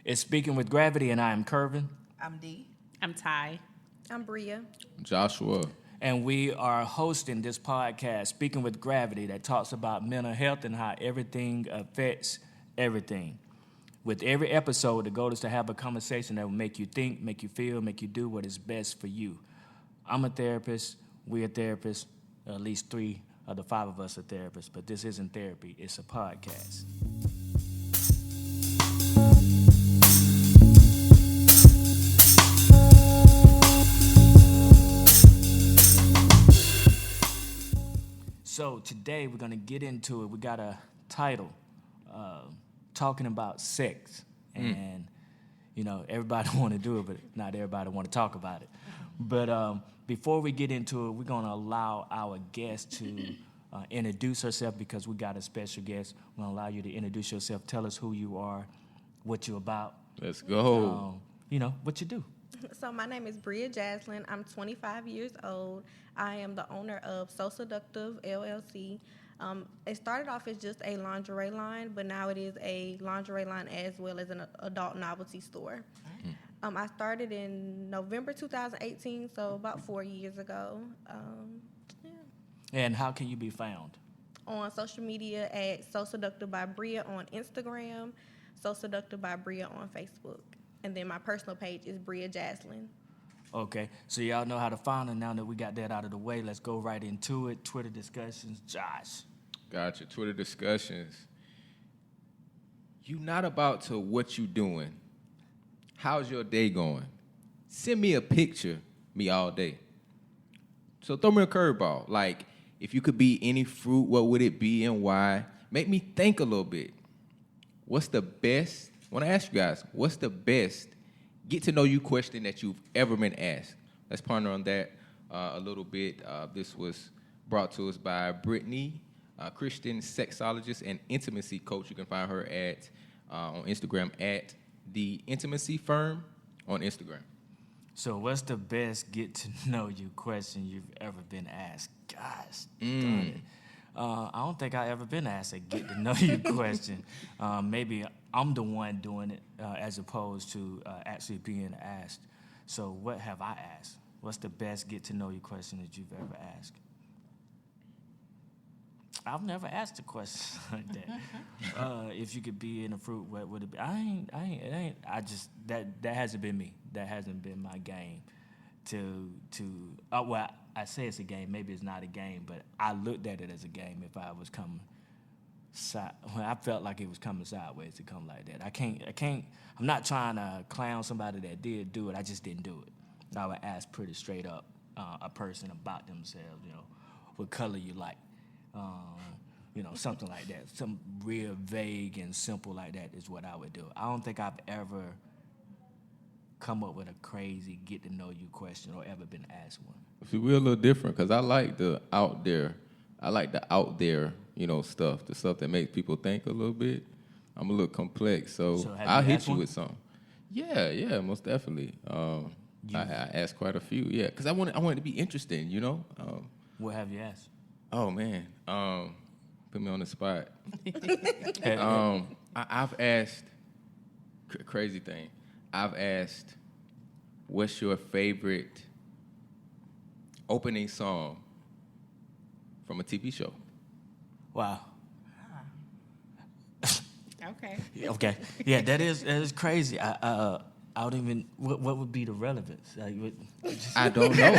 It's Speaking with Gravity, and I am Kervin. I'm D. I'm Ty. I'm Bria. Joshua. And we are hosting this podcast, Speaking with Gravity, that talks about mental health and how everything affects everything. With every episode, the goal is to have a conversation that will make you think, make you feel, make you do what is best for you. I'm a therapist. We're therapists. At least 3 of the 5 of us are therapists. But this isn't therapy. It's a podcast. So today we're going to get into it. We got a title, talking about sex. And, you know, everybody want to do it, but not everybody want to talk about it. But before we get into it, we're going to allow our guest to introduce herself because we got a special guest. We're going to allow you to introduce yourself. Tell us who you are, what you're about. Let's go. You know, what you do. So my name is Bria Jaslyn. I'm 25 years old. I am the owner of So Seductive LLC. It started off as just a lingerie line, but now it is a lingerie line as well as an adult novelty store. I started in November 2018, so about 4 years ago. And how can you be found? On social media at So Seductive by Bria on Instagram, So Seductive by Bria on Facebook. And then my personal page is Bria Jaslyn. Okay, so y'all know how to find her. Now that we got that out of the way, let's go right into it. Twitter discussions, Josh. Gotcha. Twitter discussions. You not about to what you doing. How's your day going? Send me a picture, me all day. So throw me a curveball. Like, if you could be any fruit, what would it be and why? Make me think a little bit. What's the best? I want to ask you guys, what's the best get to know you question that you've ever been asked? Let's ponder on that a little bit. This was brought to us by Brittany, Christian sexologist and intimacy coach. You can find her at on Instagram at The Intimacy Firm on Instagram. So what's the best get to know you question you've ever been asked? Gosh, darn it. I don't think I ever been asked a get to know you question. Maybe I'm the one doing it as opposed to actually being asked. So what have I asked? What's the best get to know you question that you've ever asked? I've never asked a question like that. If you could be in a fruit, what would it be? That hasn't been me. That hasn't been my game. Well, I say it's a game. Maybe it's not a game, but I looked at it as a game. If I was coming, I felt like it was coming sideways to come like that. I can't. I'm not trying to clown somebody that did do it. I just didn't do it. I would ask pretty straight up a person about themselves. You know, what color you like. You know, something like that. Some real vague and simple like that is what I would do. I don't think I've ever come up with a crazy get to know you question or ever been asked one. See, we're a little different because I like the out there. I like the out there, you know, stuff. The stuff that makes people think a little bit. I'm a little complex, so I'll hit you with something. Yeah, most definitely. I asked quite a few, because I wanted to be interesting, you know. What have you asked? Oh man, put me on the spot. I've asked crazy thing. I've asked, what's your favorite opening song from a TV show? Wow. Okay. Okay. Yeah, that is crazy. I don't even. What would be the relevance? Like, I don't know.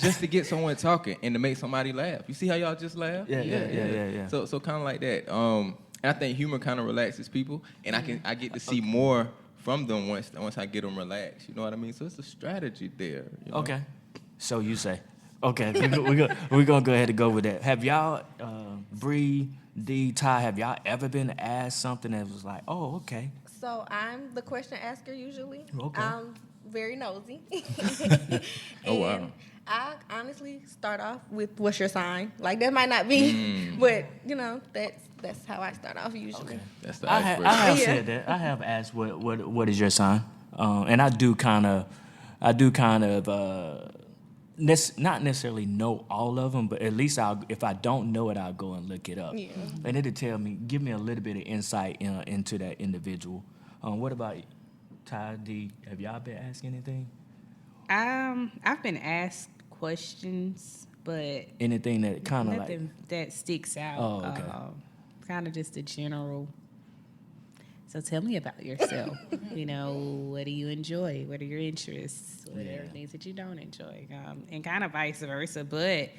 Just to get someone talking and to make somebody laugh. You see how y'all just laugh? Yeah. So kind of like that. And I think humor kind of relaxes people, and I get to see more from them once I get them relaxed. You know what I mean? So it's a strategy there. You know? Okay. So you say. Okay, we're gonna go ahead and go with that. Have y'all, Bree, D, Ty, have y'all ever been asked something that was like, oh, okay? So I'm the question asker usually. Okay. I'm very nosy. Oh, wow. I honestly start off with what's your sign? Like that might not be, but you know, that's how I start off usually. Okay. That's the I icebreaker. have said that. I have asked what is your sign? And I do kind of not necessarily know all of them, but at least if I don't know it, I'll go and look it up. Yeah. And it'll give me a little bit of insight into that individual. What about Ty D? Have y'all been asked anything? I've been asked questions, but Anything that kind of like? nothing that sticks out. Oh, okay. Kind of just a general. So tell me about yourself. What do you enjoy? What are your interests? What Yeah. are things that you don't enjoy? And kind of vice versa. But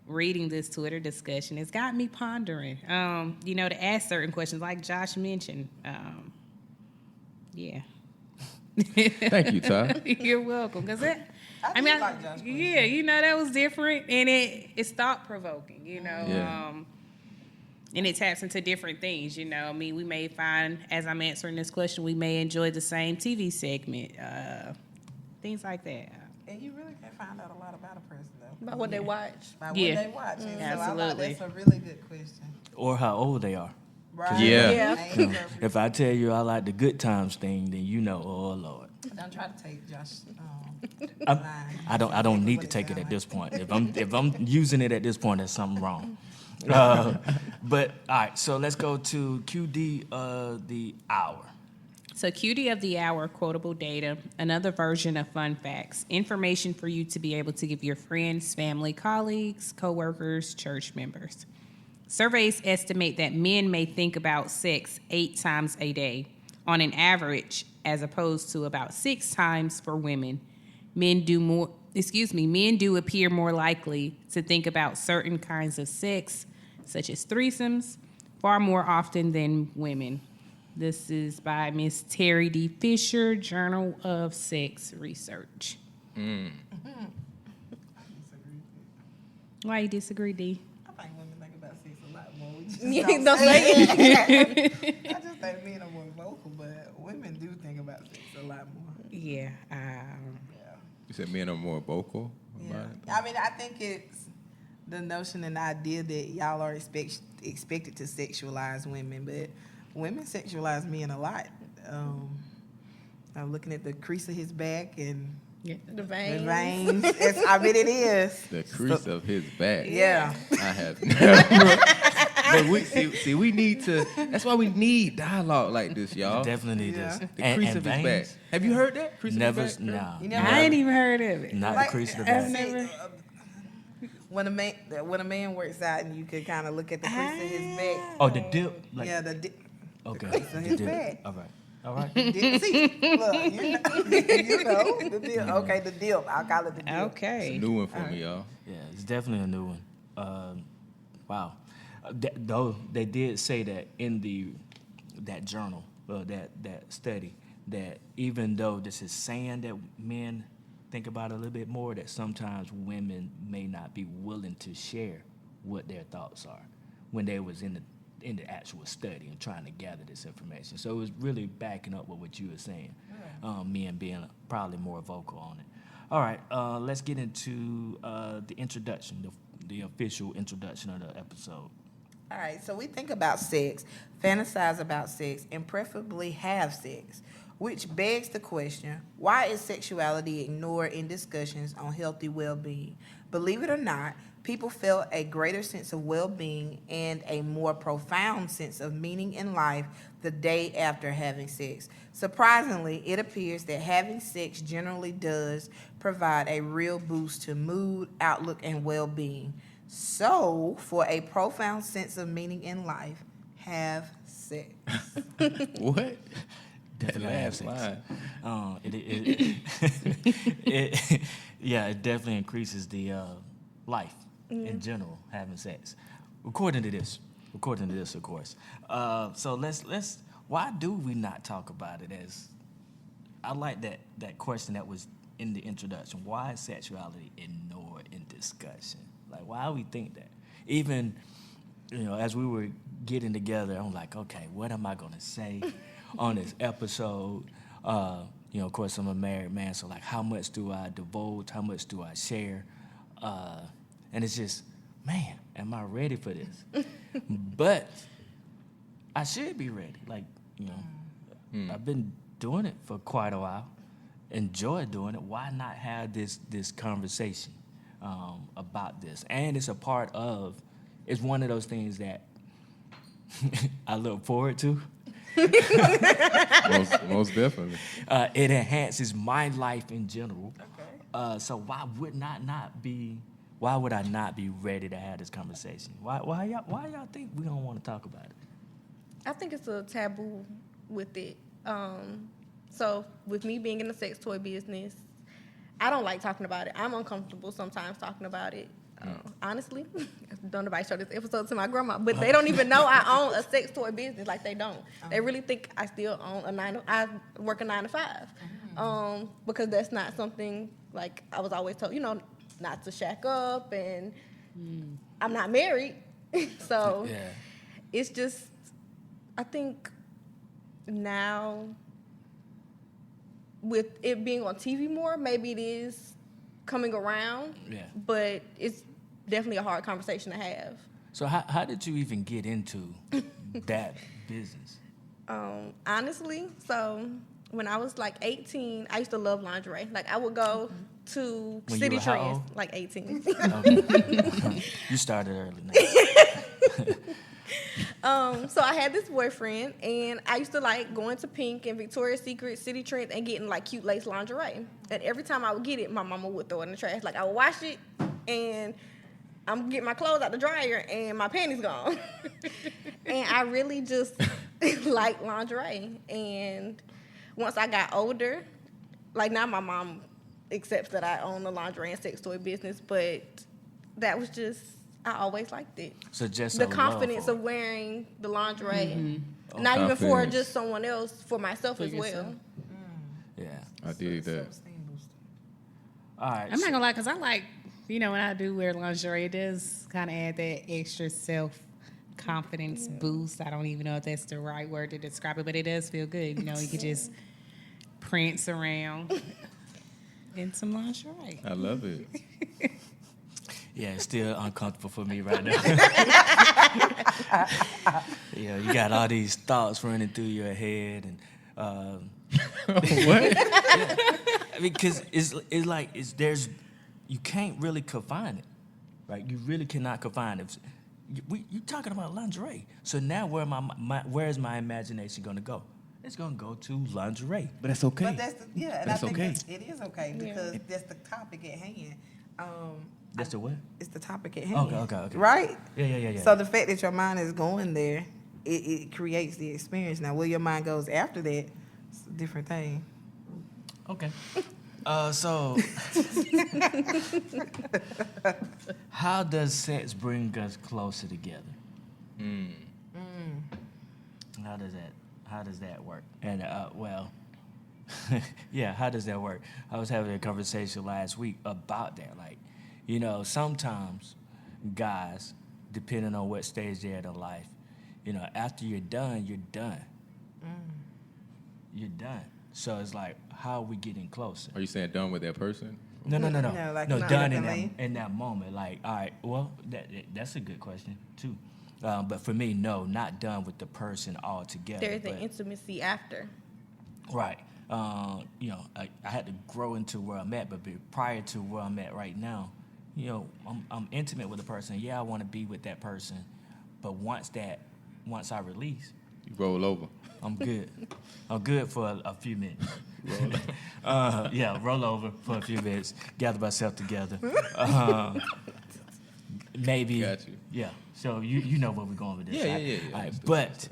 reading this Twitter discussion, it's got me pondering. To ask certain questions, like Josh mentioned. Yeah. Thank you, Ty. You're welcome. Because that, I do like Josh yeah, that was different, and it's thought provoking. Yeah. And it taps into different things. We may find, as I'm answering this question, we may enjoy the same TV segment, things like that. And you really can find out a lot about a person, though. About what they watch. By Yeah. what they watch. And so I Absolutely. like that's a really good question. Or how old they are? Right. Yeah. Yeah. If I tell you I like the good times thing, then you know, oh Lord. Don't try to take Josh I'm- line. I don't need to take it at this point. If I'm using it at this point, there's something wrong. But all right, so let's go to QD of the hour. So QD of the hour, quotable data, another version of fun facts, information for you to be able to give your friends, family, colleagues, coworkers, church members. Surveys estimate that men may think about sex 8 times a day on an average, as opposed to about 6 times for women. Men do appear more likely to think about certain kinds of sex, such as threesomes, far more often than women. This is by Miss Terry D. Fisher, Journal of Sex Research. Why you disagree, D? I think women think about sex a lot more. We just Yeah, don't don't say say it. I just think men are more vocal, but women do think about sex a lot more. Yeah. You said men are more vocal Yeah. about it? I mean, I think it's the notion and idea that y'all are expected to sexualize women, but women sexualize men a lot. I'm looking at the crease of his back and Yeah. The the veins. veins. It is. The crease of his back. Yeah. I have never. But we need to. That's why we need dialogue like this, y'all. Definitely need Yeah. this. The crease of his back. Have you heard that? Crease Never, of his back? no. You never I ain't even heard of it. Not Like, the crease of the I've back. never- When a man works out and you can kind of look at the crease of his back. Oh, the dip. Like, Yeah, the dip. okay. crease of The his dip. back. All right. All right. See, look, you know the dip. Okay, the dip. I'll call it the dip. Okay. New one for me, y'all. Yeah, it's definitely a new one. Wow. Though they did say that in that journal, that study, that even though this is saying that men think about it a little bit more, that sometimes women may not be willing to share what their thoughts are when they was in the actual study and trying to gather this information. So it was really backing up what you were saying, men being probably more vocal on it. All right, let's get into the introduction, the official introduction of the episode. All right, so we think about sex, fantasize about sex, and preferably have sex, which begs the question, why is sexuality ignored in discussions on healthy well-being? Believe it or not, people felt a greater sense of well-being and a more profound sense of meaning in life the day after having sex. Surprisingly, it appears that having sex generally does provide a real boost to mood, outlook, and well-being. So, for a profound sense of meaning in life, have sex. What? Definitely That have last sex. line. It definitely increases the life in general, having sex. According to this, of course. So let's. Why do we not talk about it as? I like that question that was in the introduction. Why is sexuality ignored in discussion? Like, why we think that? Even, as we were getting together, I'm like, okay, what am I gonna say on this episode? Of course, I'm a married man, so like, how much do I divulge? How much do I share? And it's just, man, am I ready for this? But I should be ready. Like, I've been doing it for quite a while. Enjoy doing it. Why not have this conversation about this? And it's it's one of those things that I look forward to. Most definitely. It enhances my life in general. Okay. So why would why would I not be ready to have this conversation? Why y'all think we don't want to talk about it? I think it's a taboo with it. So with me being in the sex toy business, I don't like talking about it. I'm uncomfortable sometimes talking about it. Honestly, don't nobody show this episode to my grandma, but they don't even know I own a sex toy business. Like they don't. They really think I still own I work a 9 to 5, because that's not something like I was always told. Not to shack up, and I'm not married, so Yeah. it's just. I think now with it being on TV more, maybe it is coming around. Yeah. But it's definitely a hard conversation to have. So how did you even get into that business? Honestly, so when I was like 18, I used to love lingerie. Like I would go to When you City were how Trends, old? like 18. Okay. You started early now. So I had this boyfriend, and I used to like going to Pink and Victoria's Secret, City Trends, and getting like cute lace lingerie. And every time I would get it, my mama would throw it in the trash. Like I would wash it, and I'm getting my clothes out the dryer, and my panties gone. And I really just like lingerie. And once I got older, like now my mom accepts that I own the lingerie and sex toy business, but that was just. I always liked it. So just The a love confidence for of wearing the lingerie, Mm-hmm. not even for Confidence. just someone else, for myself as yourself. well. Yeah. I did that. All right. I'm not gonna lie, cause I like, when I do wear lingerie, it does kind of add that extra self confidence boost. I don't even know if that's the right word to describe it, but it does feel good. You could just prance around in some lingerie. I love it. Yeah, it's still uncomfortable for me right now. Yeah, you got all these thoughts running through your head, and What? because you can't really confine it, right? You really cannot confine it. You talking about lingerie, so now where is my imagination going to go? It's going to go to lingerie, but that's okay. But and That's I think okay. it is okay because that's the topic at hand. That's the what? It's the topic at hand. Okay. Right? Yeah. So the fact that your mind is going there, it creates the experience. Now, where your mind goes after that, it's a different thing. Okay. So, how does sex bring us closer together? How does that work? And yeah, how does that work? I was having a conversation last week about that. Like, sometimes guys, depending on what stage they're at in life, after you're done, you're done. You're done. So it's like, how are we getting closer? Are you saying done with that person? No. No, like not Done openly. in that moment. Like, all right, well, that's a good question too. But for me, no, not done with the person altogether. There's an but- intimacy after. Right. I had to grow into where I'm at, but prior to where I'm at right now, I'm intimate with a person. Yeah, I want to be with that person, but once I release, You roll over. I'm good. I'm good for a few minutes. Roll over for a few minutes, gather myself together. Maybe. Got you. Yeah. So you know where we're going with this. Yeah, right? yeah. All right, Understood. but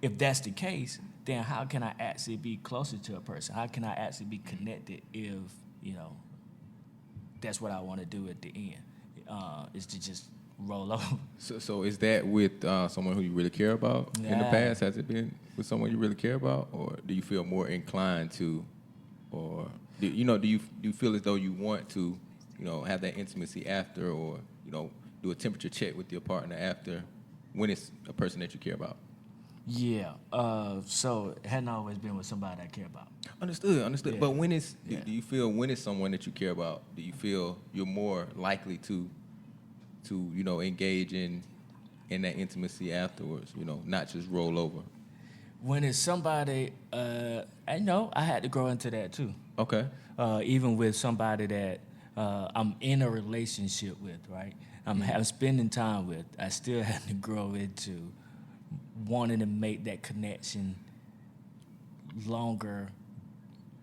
if that's the case, then how can I actually be closer to a person? How can I actually be connected if, that's what I want to do at the end, is to just roll over. So is that with someone who you really care about in the Yeah. past? Has it been with someone you really care about, or do you feel more inclined to, or do you feel as though you want to, have that intimacy after, or do a temperature check with your partner after, when it's a person that you care about? Yeah. So it hadn't always been with somebody I care about. Understood. Yeah. But when it's, Yeah. do you feel when it's someone that you care about, do you feel you're more likely to engage in that intimacy afterwards, not just roll over? When it's somebody, I know I had to grow into that too. Okay. Even with somebody that I'm in a relationship with, right? I'm spending time with. I still have to grow into wanting to make that connection longer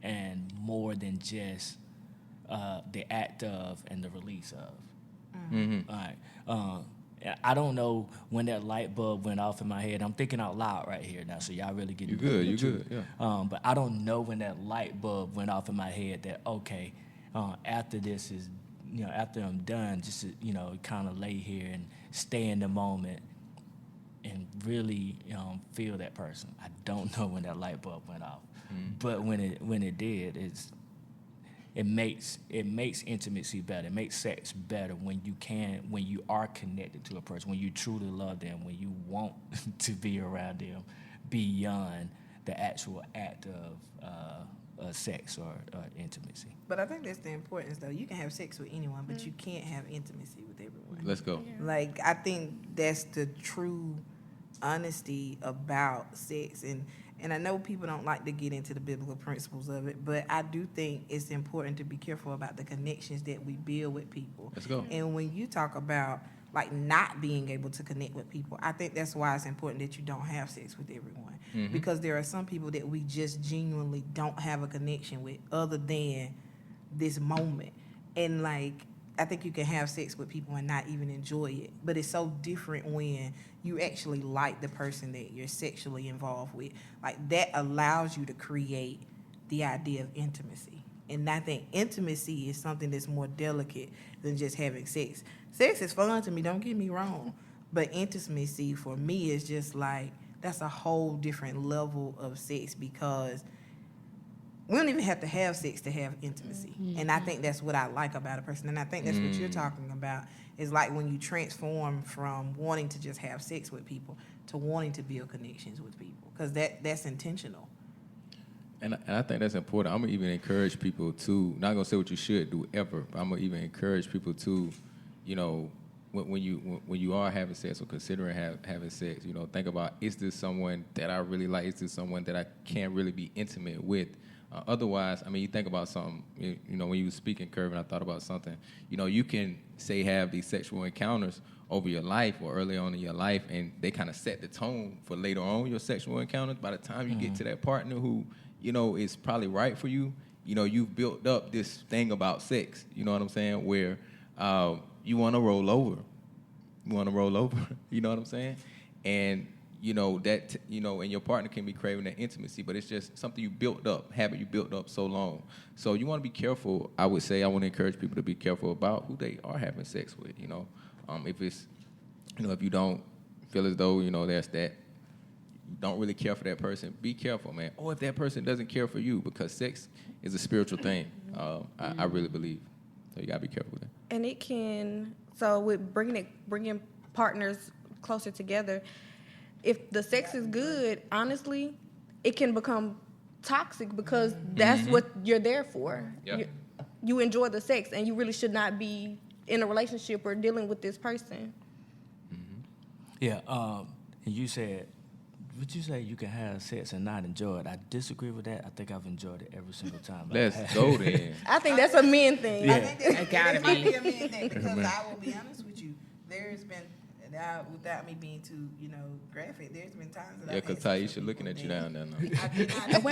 and more than just the act of and the release of. Mm-hmm. All right. I don't know when that light bulb went off in my head. I'm thinking out loud right here now, so y'all really get You good? You good? Yeah. But I don't know when that light bulb went off in my head that okay, after this is, after I'm done, just to, kind of lay here and stay in the moment and really feel that person. I don't know when that light bulb went off, but when it did, it makes intimacy better. It makes sex better when you are connected to a person, when you truly love them, when you want to be around them beyond the actual act of sex or intimacy. But I think that's the importance, though. You can have sex with anyone, but you can't have intimacy with everyone. Let's go. Like, I think that's the true honesty about sex. And I know people don't like to get into the biblical principles of it, but I do think it's important to be careful about the connections that we build with people. Let's go. And when you talk about, like, not being able to connect with people, I think that's why it's important that you don't have sex with everyone. Mm-hmm. Because there are some people that we just genuinely don't have a connection with other than this moment. And, like, I think you can have sex with people and not even enjoy it. But it's so different when you actually like the person that you're sexually involved with. Like, that allows you to create the idea of intimacy. And I think intimacy is something that's more delicate than just having sex. Sex is fun to me, don't get me wrong. But intimacy for me is just like, that's a whole different level of sex, because we don't even have to have sex to have intimacy. And I think that's what I like about a person. And I think that's what you're talking about, is like when you transform from wanting to just have sex with people to wanting to build connections with people, because that's intentional. And I think that's important. I'm going to even encourage people to, not going to say what you should do ever, but I'm going to even encourage people to, when you are having sex or considering having sex, think about, is this someone that I really like? Is this someone that I can't really be intimate with? Otherwise, you think about something, when you were speaking, Curvin, I thought about something. You can, say, have these sexual encounters over your life or early on in your life, and they kind of set the tone for later on your sexual encounters. By the time you get to that partner who, is probably right for you, you've built up this thing about sex, you know what I'm saying, where you want to roll over. You want to roll over, you know what I'm saying? And that, and your partner can be craving that intimacy, but it's just something you built up, habit you built up so long. So you want to be careful. I would say I want to encourage people to be careful about who they are having sex with, if it's, if you don't feel as though, there's that, you don't really care for that person, be careful, man. Or if that person doesn't care for you, because sex is a spiritual thing, I really believe. So you got to be careful with that. And it can, so with bringing partners closer together, if the sex is good, honestly, it can become toxic, because that's what you're there for. Yeah. You enjoy the sex, and you really should not be in a relationship or dealing with this person. Yeah, and you said, would you say you can have sex and not enjoy it? I disagree with that. I think I've enjoyed it every single time. Let's go then. I think that's a men thing. I think It gotta might be. a man thing, because I will be honest with you, there's been, without me being too, graphic, there's been times that Yeah, I've had because sex with Taisha looking people at you that down there now. I did not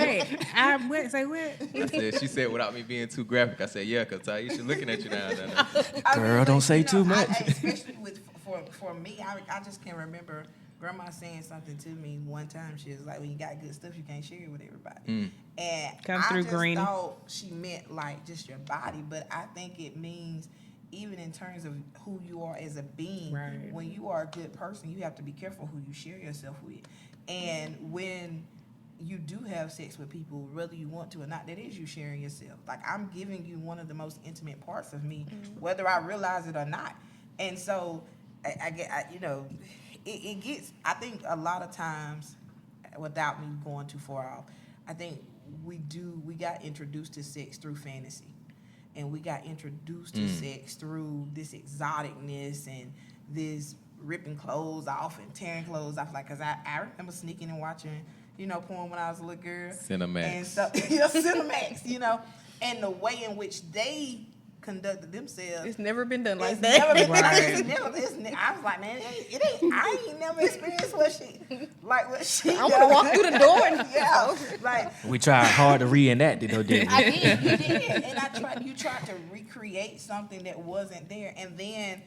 Wait, say what? I said, she said without me being too graphic. I said, yeah, because Taisha looking at you down there now. Girl, don't say too much. Especially for me, I just can remember Grandma saying something to me one time. She was like, when you got good stuff, you can't share it with everybody. And Come I through, just Greenie. thought she meant like just your body, but I think it means even in terms of who you are as a being. Right. When you are a good person, you have to be careful who you share yourself with. And when you do have sex with people, whether you want to or not, that is you sharing yourself. Like, I'm giving you one of the most intimate parts of me, whether I realize it or not. And so, it gets, I think a lot of times, without me going too far off, I think we got introduced to sex through fantasy. And we got introduced to sex through this exoticness and this ripping clothes off and tearing clothes off. Like, because I remember sneaking and watching, porn when I was a little girl. Cinemax. And so, Cinemax, and the way in which they conducted themselves. It's never been done like It's that. never been Right. I was like, man, it ain't. I ain't never experienced what she. I want to walk through the door and Yeah, like We tried hard to reenact it, though, didn't I we? did, you did, and you tried to recreate something that wasn't there, and then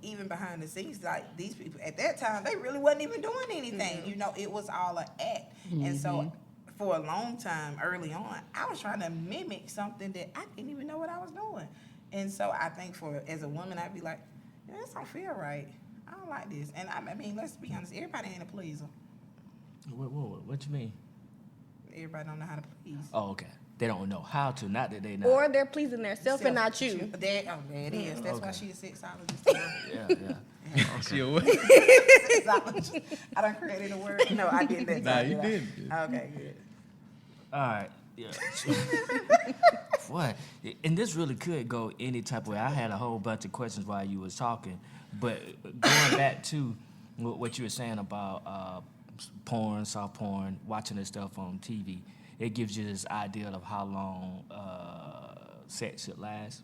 even behind the scenes, like these people at that time, they really wasn't even doing anything. It was all an act, and so. For a long time, early on, I was trying to mimic something that I didn't even know what I was doing, and so I think as a woman, I'd be like, "This don't feel right. I don't like this." And I mean, let's be honest, everybody ain't a pleaser. What you mean? Everybody don't know how to please. Oh, okay. They don't know how to. Not that they not. or they're pleasing themselves and not you. There it is. That's why Okay. she a sexologist. Yeah. She a what? Sexologist. I done created a word. No, I did that. Nah, time, you did I? didn't. Okay, good. All right. Yeah. What? And this really could go any type of way. I had a whole bunch of questions while you was talking, but going back to what you were saying about porn, soft porn, watching this stuff on TV, it gives you this idea of how long sex should last.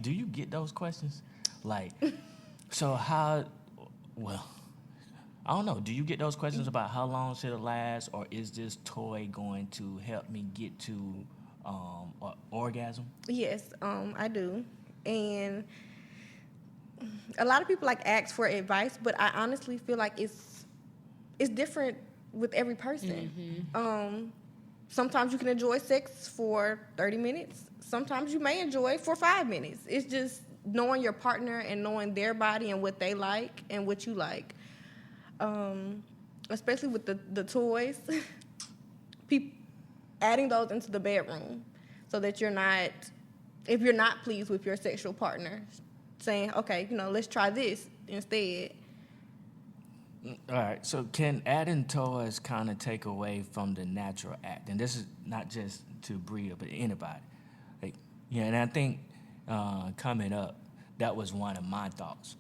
Do you get those questions? Like, so how? Well. I don't know. Do you get those questions about how long should it last, or is this toy going to help me get to orgasm? Yes, I do. And a lot of people ask for advice, but I honestly feel like it's different with every person. Sometimes you can enjoy sex for 30 minutes. Sometimes you may enjoy it for 5 minutes. It's just knowing your partner and knowing their body and what they like and what you like. Especially with the toys, adding those into the bedroom so that if you're not pleased with your sexual partner, saying, okay, let's try this instead. All right. So can adding toys kind of take away from the natural act? And this is not just to Bria, but anybody. And I think coming up, that was one of my thoughts.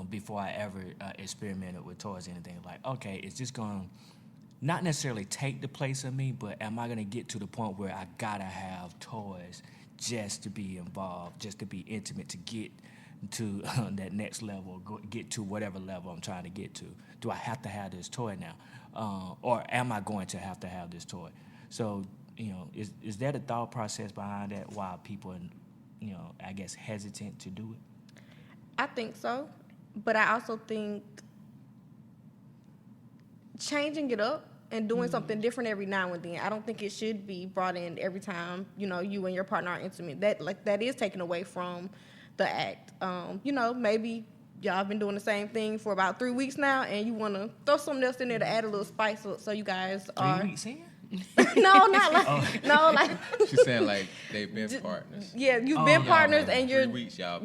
Before I ever experimented with toys or anything, like, okay, is this going to not necessarily take the place of me, but am I going to get to the point where I got to have toys just to be involved, just to be intimate, to get to that next level, get to whatever level I'm trying to get to? Do I have to have this toy now? Or am I going to have this toy? So, is that a thought process behind that, why people are, I guess, hesitant to do it? I think so. But I also think changing it up and doing something different every now and then. I don't think it should be brought in every time, you and your partner are intimate. That is taken away from the act. Maybe y'all been doing the same thing for about 3 weeks now, and you want to throw something else in there to add a little spice so you guys are. 3 weeks in? No, not like no, like She's saying like they've been partners. yeah, you've been partners and 3 weeks y'all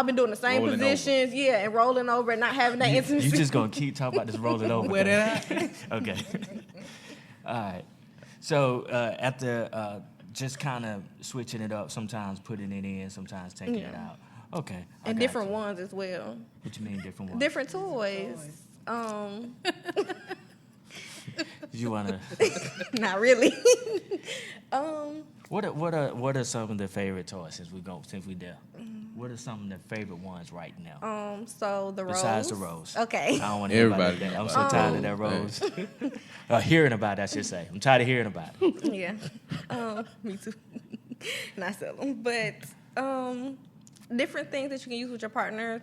been doing the same rolling positions, and rolling over and not having that intimacy. You just gonna keep talking about this rolling over. Where that thing. Okay. All right. So after just kind of switching it up, sometimes putting it in, sometimes taking it out. Okay. I and got different you. ones as well. What you mean different ones? Different toys. You wanna? Not really. What are some of the favorite toys since we there? What are some of the favorite ones right now? So the rose. Besides the rose. Okay. I don't want to hear about Everybody that. I'm know so about tired the of that rose. rose. Hearing about it, I should say. I'm tired of hearing about it. Yeah. Me too. Not sell them, but different things that you can use with your partner.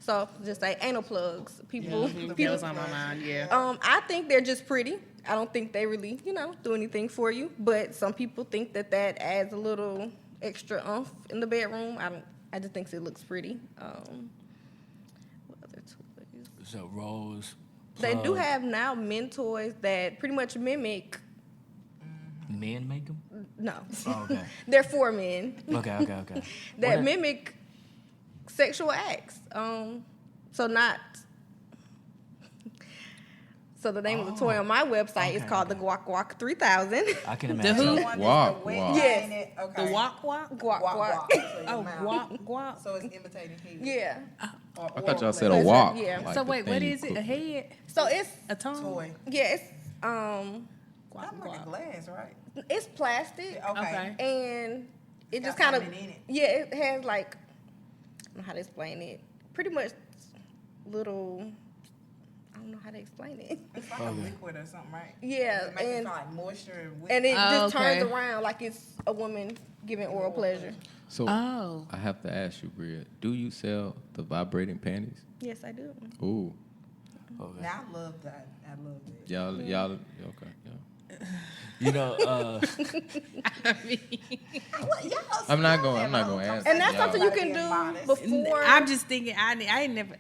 So just say anal plugs. People, That people. was on my mind, yeah. I think they're just pretty. I don't think they really, do anything for you. But some people think that adds a little extra oomph in the bedroom. I just think it looks pretty. What other toys? So rose. They do plug. have now men toys that pretty much mimic. Men make them. No, Oh, okay. they're for men Okay. that What- mimic sexual acts. So the name of the toy on my website is okay, called the Guac Guac 3000. I can The imagine. who? The one that's Walk, the wet walk. Yes. in it, The okay. walk walk? Guac Walk, Guac. walk. So your Oh, mouth. walk walk. So it's imitating heat. Yeah. Or I thought y'all said oral a play. walk. Yeah. like So the wait, thing what you is it? cook A head? So it's A tongue? Toy. yeah, it's I something like a glass, right? It's plastic. Okay. And it just got kind of, something in it. yeah, it has like, I don't know how to explain it. Pretty much little, I don't know how to explain it. It's like a liquid or something, right? Yeah, It makes it and feel like moisture and and it just okay. turns around like it's a woman giving oral pleasure. So Oh. I have to ask you, Bria, do you sell the vibrating panties? Yes, I do. Ooh, Okay. Now I love that. I love that. y'all, okay, yeah. You know, I mean, I'm not gonna ask. And that's y'all. something you can do before. I'm just thinking. I ain't never.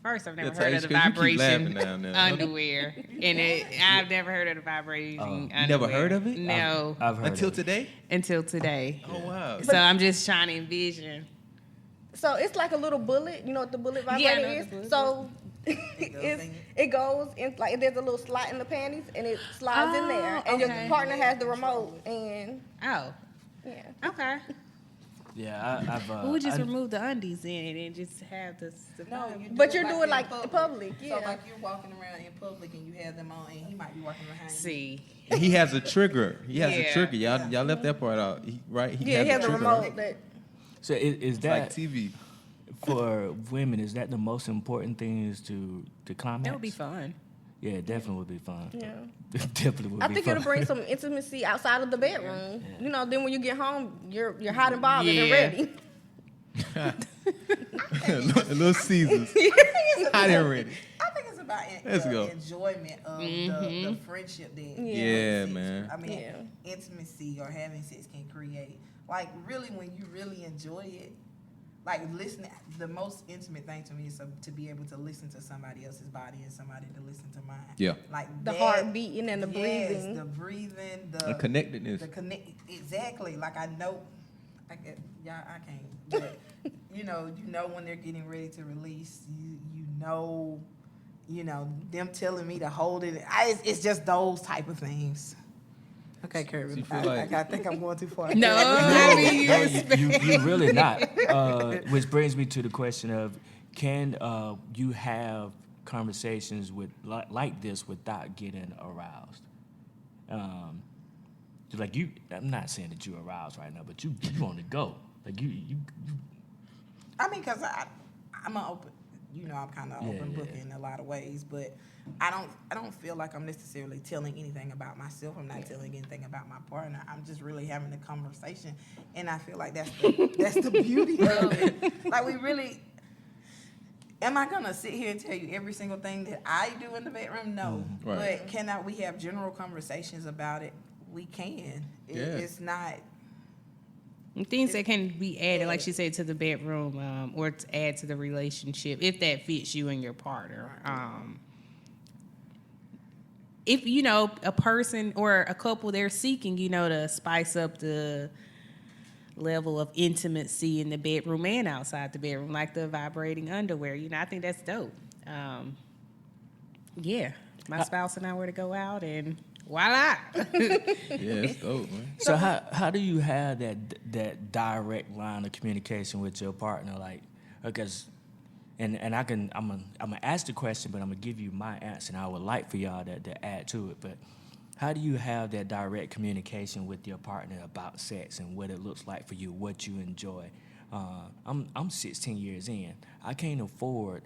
First, I've never Yeah, heard of the Taisha, 'cause you keep vibration laughing down there. underwear, and I've never heard of the vibrating underwear. You never heard of it? No, I've heard Until of it. today? until today. Oh wow. So I'm just trying to envision. So it's like a little bullet. You know what the bullet Yeah, I vibrator know is? the bullet. So goes in. it goes in like there's a little slot in the panties and it slides in there, and okay. your partner has the remote. And Oh, yeah, okay. Yeah, I've. Who would just remove the undies in it and just have the No, you but do you're doing in like in public. Yeah. So like you're walking around in public and you have them on, and he might be walking behind you. see. And he has a trigger. He has a Yeah. trigger. Y'all left that part out, right? He Yeah, he has a a trigger. remote that. So is It's like that TV. for women? Is that the most important thing? Is to climax? That would be fun. Yeah, it definitely would be fun. Yeah. Definitely would I be think fun. it'll bring some intimacy outside of the bedroom. You know, then when you get home, you're hot and bothered and Yeah. ready. Little Caesars. I didn't ready. I think it's about Let's the go. enjoyment of the friendship that Yeah, sex- man. I mean, Yeah. intimacy or having sex can create. Like really, when you really enjoy it, like listening. The most intimate thing to me is to be able to listen to somebody else's body and somebody to listen to mine. Yeah. Like The that- heart beating and the yes, breathing. the breathing, The connectedness. the connect exactly. Like I know, I can't. But you know when they're getting ready to release. You know them telling me to hold it. It's just those type of things. Okay, Kirby. So you feel I like- think I'm going too far. No, I mean, No, you really not. Which brings me to the question of, can you have conversations with like this without getting aroused? Like you, I'm not saying that you're aroused right now, but you want to go. Like you I mean, cause I'm an open. You know, I'm kind of open book in a lot of ways, but I don't feel like I'm necessarily telling anything about myself. I'm not telling anything about my partner. I'm just really having a conversation, and I feel like that's the beauty of it. Like we really. Am I gonna sit here and tell you every single thing that I do in the bedroom? No. Right. But cannot we have general conversations about it? We can. Yeah. It's not. things that can be added, like she said, to the bedroom or to add to the relationship if that fits you and your partner. If you know a person or a couple, they're seeking, to spice up the level of intimacy in the bedroom and outside the bedroom, like the vibrating underwear. I think that's dope. Yeah, my spouse and I were to go out, and voila. Yeah, it's dope, man. So how do you have that direct line of communication with your partner? Like, because, and I'm gonna ask the question, but I'm gonna give you my answer, and I would like for y'all to add to it. But how do you have that direct communication with your partner about sex and what it looks like for you, what you enjoy? I'm 16 years in. I can't afford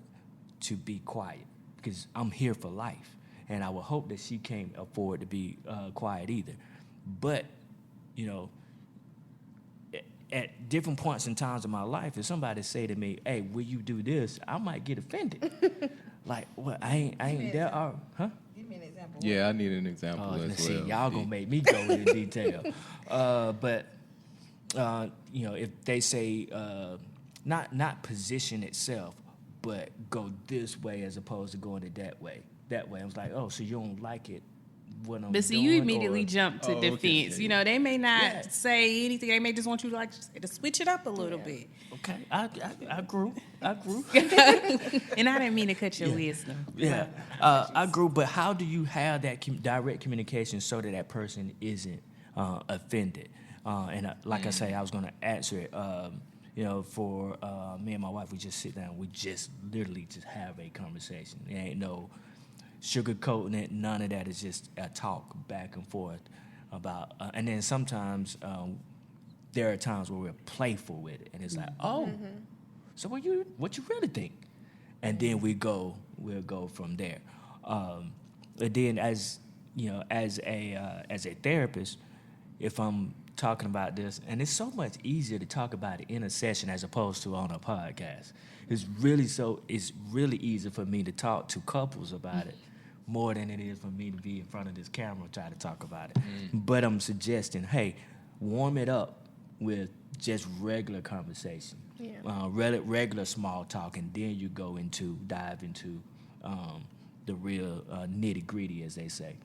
to be quiet because I'm here for life. And I would hope that she can't afford to be quiet either. But, at different points in times of my life, if somebody say to me, "Hey, will you do this?" I might get offended. Like, what? I ain't there. Huh? Give me an example. Yeah, I need an example as See, well. y'all gonna make me go into detail. But if they say not position itself, but go this way as opposed to going it that way. I was like, oh, so you don't like it when I'm But see, doing, you immediately or- jump to Oh, okay, defense. yeah. They may not Yeah. say anything. They may just want you to switch it up a little bit. Okay, I grew. And I didn't mean to cut your wisdom. Yeah, I grew. But how do you have that direct communication so that person isn't offended? And like I say, I was going to answer it. For me and my wife, we just sit down. We just literally just have a conversation. There ain't no sugarcoating it. None of that. Is just a talk back and forth about. And then sometimes there are times where we're playful with it, and it's like, oh, so what you really think? And then we'll go from there. And then as a therapist, if I'm talking about this, and it's so much easier to talk about it in a session as opposed to on a podcast. It's really easy for me to talk to couples about it more than it is for me to be in front of this camera and try to talk about it. But I'm suggesting, hey, warm it up with just regular conversation, regular small talk, and then you dive into the real nitty gritty, as they say.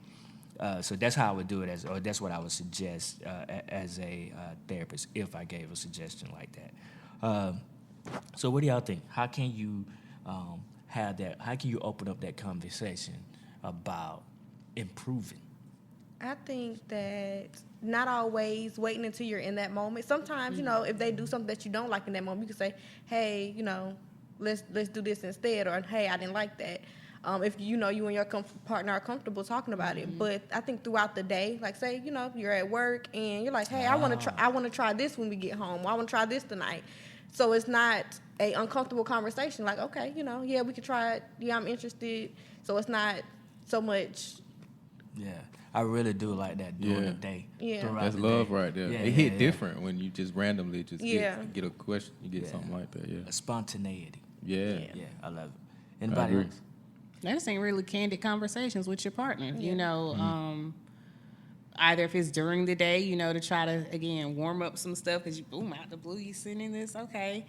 So that's how I would do it, or that's what I would suggest as a therapist if I gave a suggestion like that. So what do y'all think? How can you have that? How can you open up that conversation about improving? I think that not always waiting until you're in that moment. Sometimes, you know, if they do something that you don't like in that moment, you can say, hey, you know, let's do this instead, or hey, I didn't like that. If you know you and your partner are comfortable talking about it. But I think throughout the day, like say, you know, you're at work and you're like, hey, I want to try this when we get home. Or I want to try this tonight. So it's not a uncomfortable conversation. Like, okay, you know, yeah, we could try it. Yeah, I'm interested. So it's not so much. Yeah, I really do like that during the day. Yeah, That's love right there. Yeah, it hit different when you just randomly get a question, you get something like that. Yeah, A spontaneity. yeah. Yeah, I love it. I Anybody agree. else? That's ain't really candid conversations with your partner. You know, either if it's during the day, you know, to try to again warm up some stuff because you boom out the blue, you sending this, okay.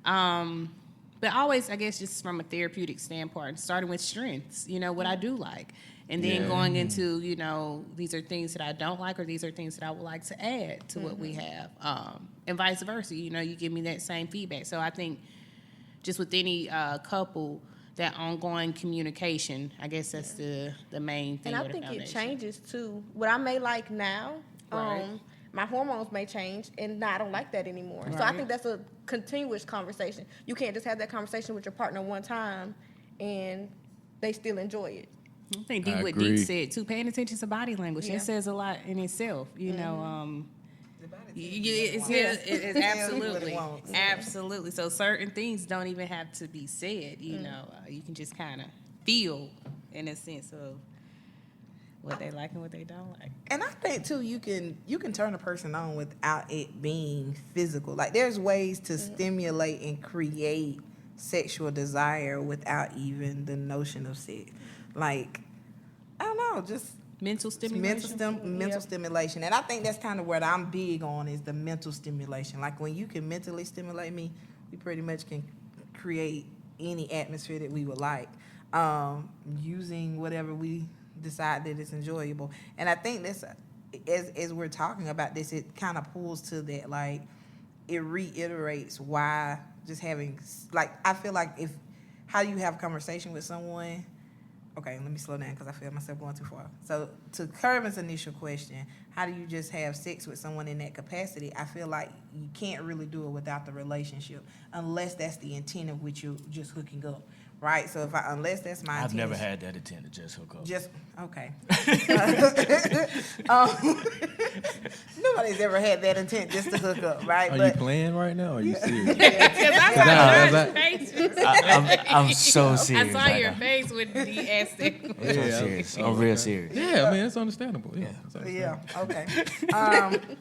But always, I guess, just from a therapeutic standpoint, starting with strengths. You know what I do like, and then going into, you know, these are things that I don't like, or these are things that I would like to add to what we have, and vice versa. You know, you give me that same feedback. So I think just with any couple, that ongoing communication, I guess that's the main thing. And I think it changes too. What I may like now, my hormones may change, and I don't like that anymore. So I think that's a continuous conversation. You can't just have that conversation with your partner one time, and they still enjoy it. I think I what agree. Deke said too, paying attention to body language, Yeah. it says a lot in itself. You know, it's Tell absolutely, you what it wants. absolutely. So certain things don't even have to be said. You know, you can just kind of feel in a sense of what they like and what they don't like. And I think too, you can turn a person on without it being physical. Like there's ways to stimulate and create sexual desire without even the notion of sex. Like I don't know, just Mental stimulation. mental stimulation. And I think that's kind of what I'm big on is the mental stimulation. Like when you can mentally stimulate me, we pretty much can create any atmosphere that we would like, using whatever we decide that it's enjoyable. And I think that's, as we're talking about this, it kind of pulls to that, like it reiterates why just having, like I feel like how do you have a conversation with someone. Okay, let me slow down because I feel myself going too far. So to Kervin's initial question, how do you just have sex with someone in that capacity? I feel like you can't really do it without the relationship unless that's the intent of which you're just hooking up, right? So unless that's my intent. I've never had that intent to just hook up. Just, okay. Nobody's ever had that intent just to hook up, right? Are you playing right now? Or are you serious? Because I saw that- John's face. I'm so I serious. saw right your now. face when he asked that. I'm so Yeah, serious. I'm real serious. Yeah, I mean it's understandable. Yeah, it's Yeah, understandable. okay.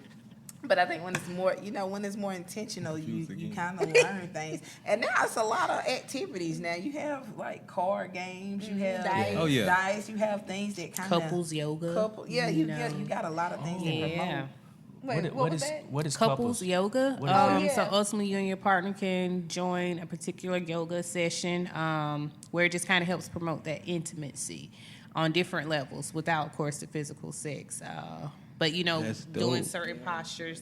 But I think when it's more, when it's more intentional, you kind of learn things. And now it's a lot of activities. Now you have like card games, you have Dice. Oh, yeah. dice, you have things that kind of Couples yoga. you know. got a lot of things that Yeah. promote. What is Couples couples? yoga. What is that? So ultimately, you and your partner can join a particular yoga session where it just kind of helps promote that intimacy on different levels without, of course, the physical sex. But, That's doing dope. certain postures,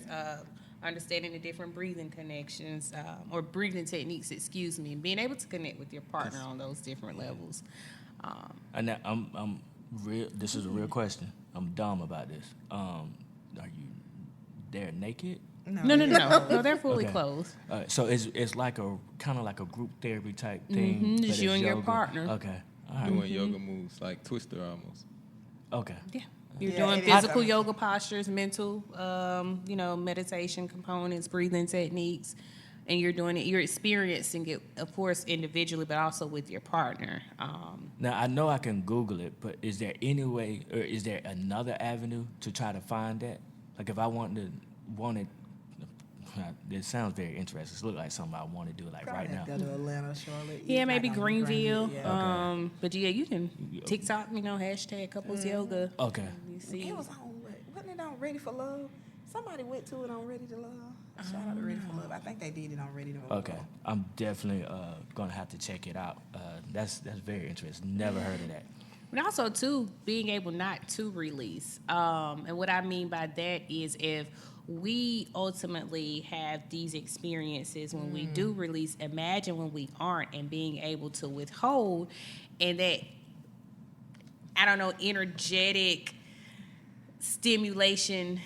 understanding the different breathing connections or breathing techniques, and being able to connect with your partner on those different levels. And that, I'm real. This is a real question. I'm dumb about this. Are you there naked? No, they're fully Okay. clothed. So it's like a kind of like a group therapy type thing. Just but you it's and your yoga. partner. Okay. doing yoga moves, like Twister almost. Okay. Yeah. You're Yeah, doing it is physical something. yoga postures, mental, meditation components, breathing techniques, and you're doing it. You're experiencing it, of course, individually, but also with your partner. Now I know I can Google it, but is there any way, or is there another avenue to try to find that? Like if I wanted, it sounds very interesting. It looks like something I want to do like Probably right now. have to go to Atlanta, Charlotte. Yeah, It's maybe not gonna be Greenville. Yeah. But yeah, you can TikTok, hashtag couples yoga. Okay. You see. It was on, wasn't it on Ready for Love? Somebody went to it on Ready to Love. Shout out to Ready for Love. I think they did it on Ready to Love. Okay, I'm definitely gonna have to check it out. That's very interesting. Never heard of that. But also, too, being able not to release. And what I mean by that is if we ultimately have these experiences when we do release, imagine when we aren't and being able to withhold and that, I don't know, energetic stimulation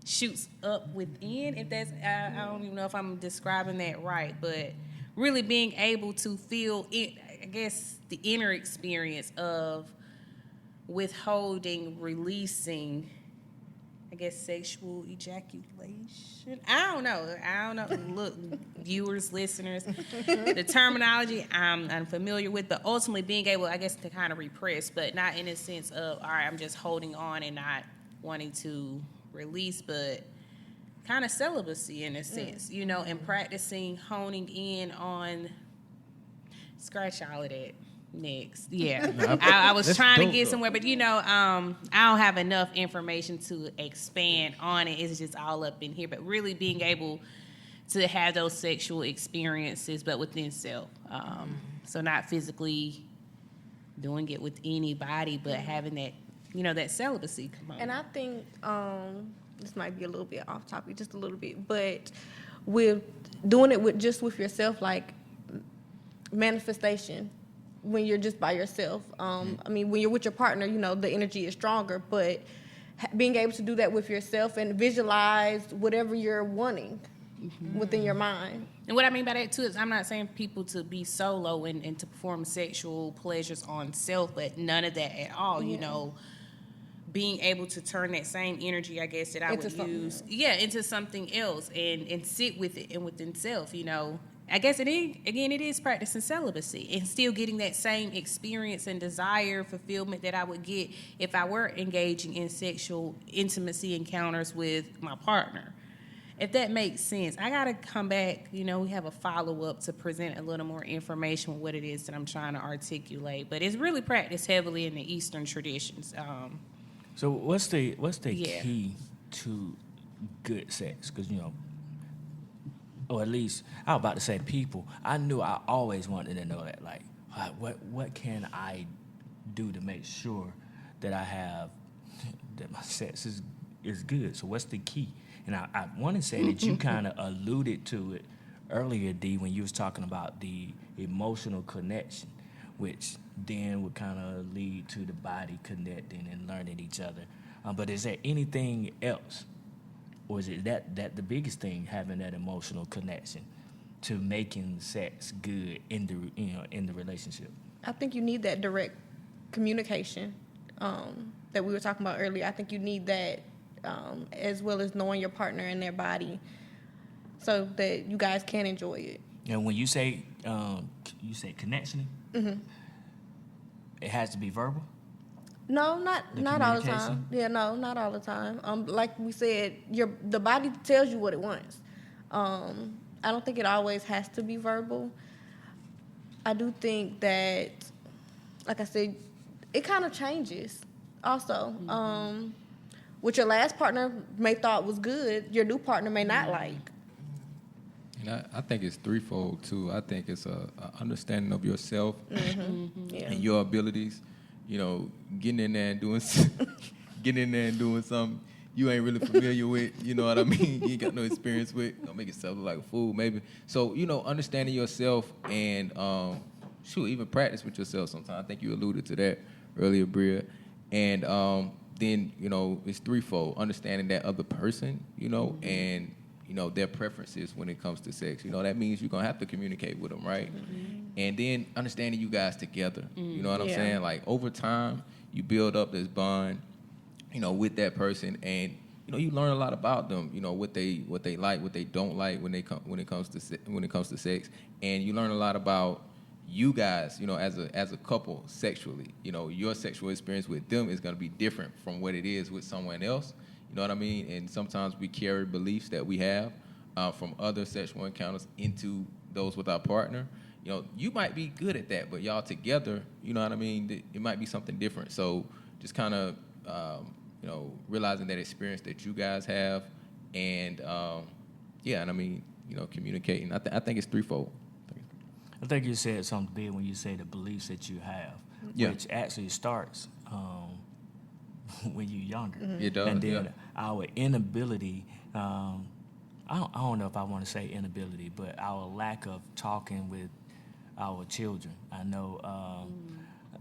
shoots up within. If that's, I don't even know if I'm describing that right, but really being able to feel it, I guess, the inner experience of withholding, releasing, I guess, sexual ejaculation. I don't know. Look, viewers, listeners, the terminology I'm unfamiliar with, but ultimately being able, I guess, to kind of repress, but not in a sense of, all right, I'm just holding on and not wanting to release, but kind of celibacy in a sense, and practicing, honing in on, scratch all of that. Next, yeah. I was That's trying to dope, get though. somewhere, but I don't have enough information to expand on it. It's just all up in here. But really being able to have those sexual experiences, but within self. So not physically doing it with anybody, but having that, that celibacy component. And I think this might be a little bit off topic, just a little bit, but with doing it with yourself, like manifestation, when you're just by yourself. I mean, when you're with your partner, the energy is stronger, but being able to do that with yourself and visualize whatever you're wanting within your mind. And what I mean by that, too, is I'm not saying people to be solo and to perform sexual pleasures on self, but none of that at all, being able to turn that same energy, I guess, that I Into would something use, else. into something else and sit with it and within self, I guess it is practicing celibacy and still getting that same experience and desire, fulfillment that I would get if I were engaging in sexual intimacy encounters with my partner. If that makes sense, I got to come back. We have a follow-up to present a little more information on what it is that I'm trying to articulate. But it's really practiced heavily in the Eastern traditions. So what's the Yeah. key to good sex? Because or at least I was about to say people. I knew I always wanted to know that. Like, what can I do to make sure that I have that my sex is good? So what's the key? And I want to say that you kind of alluded to it earlier, D, when you was talking about the emotional connection, which then would kind of lead to the body connecting and learning each other. But is there anything else? Or is it that the biggest thing, having that emotional connection to making sex good in the relationship? I think you need that direct communication that we were talking about earlier. I think you need that as well as knowing your partner and their body so that you guys can enjoy it. And when you say connection, it has to be verbal? No, not The all the communication? time. Yeah, no, not all the time. Like we said, the body tells you what it wants. I don't think it always has to be verbal. I do think that, like I said, it kind of changes. Also, what your last partner may thought was good, your new partner may not like. And I think it's threefold too. I think it's a understanding of yourself Yeah. and your abilities. Getting in there and doing something you ain't really familiar with. You know what I mean? You ain't got no experience with. Gonna make yourself look like a fool, maybe. So understanding yourself and even practice with yourself. Sometimes I think you alluded to that earlier, Bria. And then it's threefold: understanding that other person, and their preferences when it comes to sex. That means you're gonna have to communicate with them, right? and then understanding you guys together. You know what I'm Yeah. saying? Like over time, you build up this bond, with that person, and you learn a lot about them. What they like, what they don't like when it comes to sex, and you learn a lot about you guys, as a couple sexually. Your sexual experience with them is going to be different from what it is with someone else. You know what I mean? And sometimes we carry beliefs that we have from other sexual encounters into those with our partner. You might be good at that, but y'all together, you know what I mean? It might be something different. So just kind of, realizing that experience that you guys have, and communicating. I think it's threefold. I think you said something big when you say the beliefs that you have, Yeah. which actually starts when you're younger. It does, And then yeah. our inability, I don't know if I want to say inability, but our lack of talking with our children. I know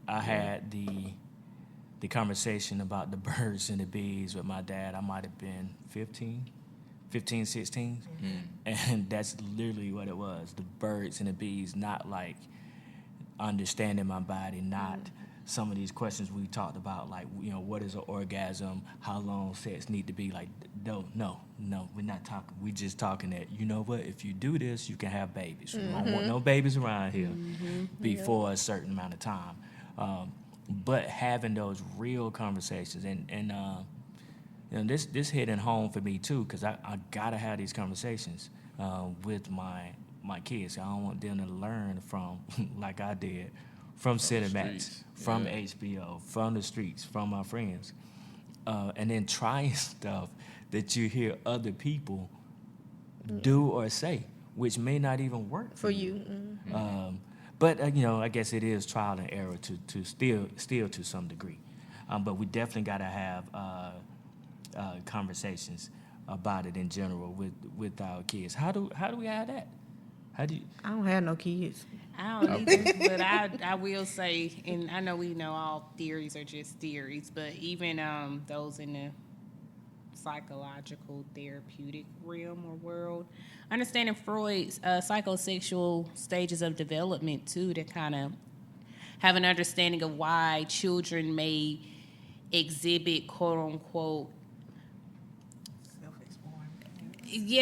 I had the conversation about the birds and the bees with my dad. I might have been 15, 16. And that's literally what it was. The birds and the bees, not like understanding my body, not some of these questions we talked about, like, what is an orgasm, how long sex need to be, like, no, we're not talking. We just talking that, if you do this, you can have babies. We don't want no babies around here before a certain amount of time. But having those real conversations, and this hitting home for me too, because I gotta have these conversations with my kids. I don't want them to learn from like I did from Cinemax, streets. from Yeah. HBO, from the streets, from my friends, and then trying stuff that you hear other people do or say, which may not even work For you. But I guess it is trial and error to still to some degree. But we definitely got to have conversations about it in general with our kids. How do we have that? How do you? I don't have no kids. I don't either, but I will say, and I know we know all theories are just theories, but even those in the psychological therapeutic realm or world, understanding Freud's psychosexual stages of development too, to kind of have an understanding of why children may exhibit quote unquote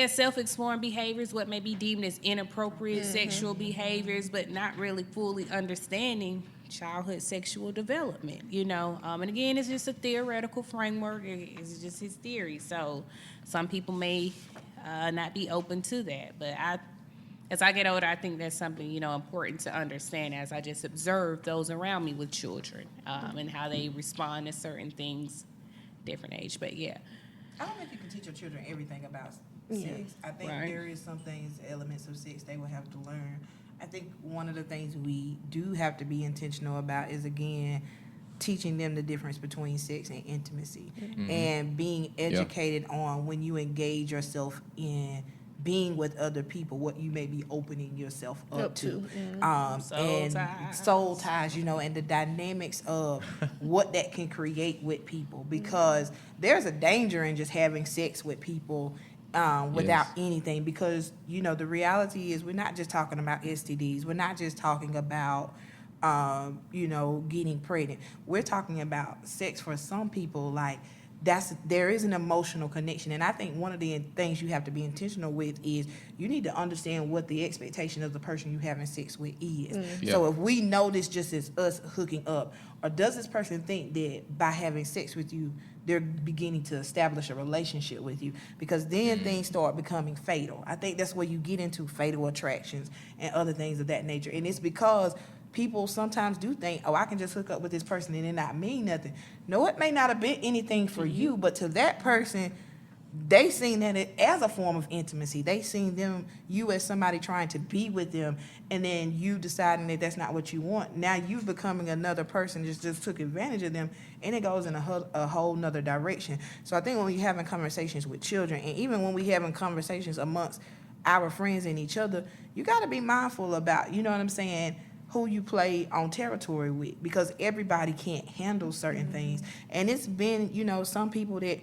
self-exploring behaviors, what may be deemed as inappropriate sexual behaviors, but not really fully understanding childhood sexual development, and again, it's just a theoretical framework. It's just his theory, so some people may not be open to that, but as I get older, I think that's something important to understand, as I just observe those around me with children, and how they respond to certain things different age. But yeah, I don't think you can teach your children everything about sex. I think Right. there is some things, elements of sex they will have to learn. I think one of the things we do have to be intentional about is, again, teaching them the difference between sex and intimacy, and being educated on when you engage yourself in being with other people, what you may be opening yourself up to. Soul And ties. soul ties, and the dynamics of what that can create with people, because there's a danger in just having sex with people without Yes. anything, because the reality is we're not just talking about STDs, we're not just talking about getting pregnant. We're talking about sex for some people, like there is an emotional connection. And I think one of the things you have to be intentional with is you need to understand what the expectation of the person you having sex with is. Yeah. So if we know this just as us hooking up, or does this person think that by having sex with you, they're beginning to establish a relationship with you? Because then things start becoming fatal. I think that's where you get into fatal attractions and other things of that nature. And it's because people sometimes do think, I can just hook up with this person and it not mean nothing. No, it may not have been anything for you, but to that person, they seen that it as a form of intimacy. They seen you as somebody trying to be with them, and then you deciding that that's not what you want. Now you becoming another person just took advantage of them, and it goes in a whole nother direction. So I think when we're having conversations with children, and even when we having conversations amongst our friends and each other, you got to be mindful about, you know what I'm saying, who you play on territory with, because everybody can't handle certain things. And it's been, some people that,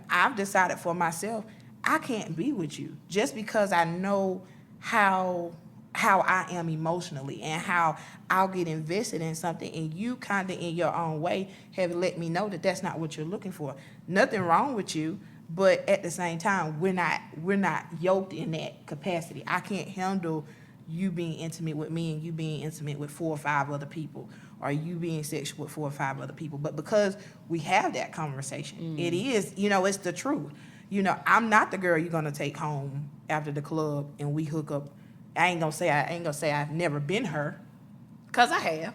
I've decided for myself, I can't be with you just because I know how how I am emotionally and how I'll get invested in something, and you kind of in your own way have let me know that that's not what you're looking for. Nothing wrong with you, but at the same time, we're not yoked in that capacity. I can't handle you being intimate with me and you being intimate with 4 or 5 other people, or you being sexual with 4 or 5 other people. But because we have that conversation, it is, it's the truth. I'm not the girl you're gonna take home after the club and we hook up. I ain't gonna say I've never been her, cause I have.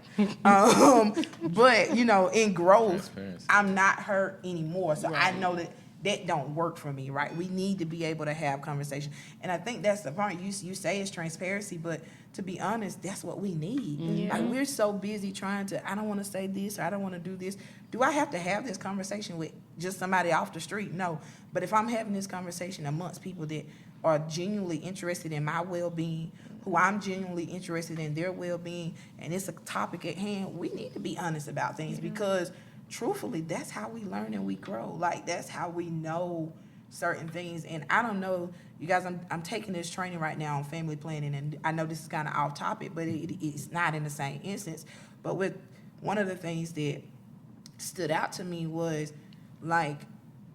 But in growth, Transparency. I'm not her anymore. So I know that don't work for me, right? We need to be able to have conversation. And I think that's the point. You say it's transparency, but to be honest, that's what we need. Yeah. Like, we're so busy trying to, I don't want to say this, or I don't want to do this. Do I have to have this conversation with just somebody off the street? No. But if I'm having this conversation amongst people that are genuinely interested in my well-being, who I'm genuinely interested in their well-being, and it's a topic at hand, we need to be honest about things, because truthfully, that's how we learn and we grow. Like, that's how we know certain things. And I don't know, you guys, I'm taking this training right now on family planning, and I know this is kind of off topic, but it's not in the same instance. But with one of the things that stood out to me was, like,